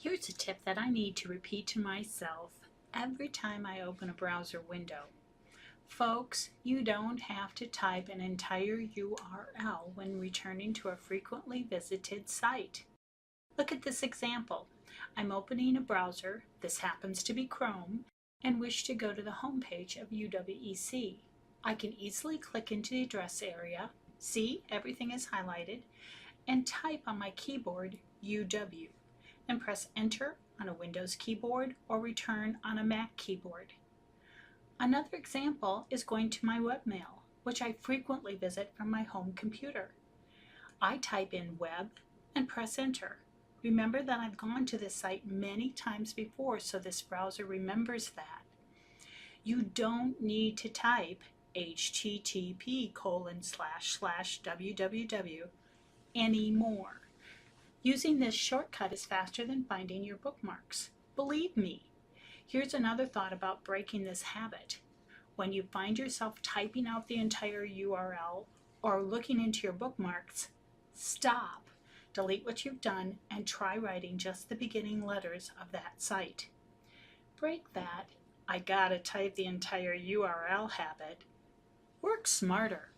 Here's a tip that I need to repeat to myself every time I open a browser window. Folks, you don't have to type an entire URL when returning to a frequently visited site. Look at this example. I'm opening a browser, this happens to be Chrome, and wish to go to the home page of UWEC. I can easily click into the address area, see everything is highlighted, and type on my keyboard UW and press enter on a Windows keyboard or return on a Mac keyboard. Another example is going to my webmail, which I frequently visit from my home computer. I type in web and press enter. Remember that I've gone to this site many times before, so this browser remembers that. You don't need to type http://www anymore. Using this shortcut is faster than finding your bookmarks. Believe me. Here's another thought about breaking this habit. When you find yourself typing out the entire URL or looking into your bookmarks, stop, delete what you've done, and try writing just the beginning letters of that site. Break that "I gotta type the entire URL" habit. Work smarter.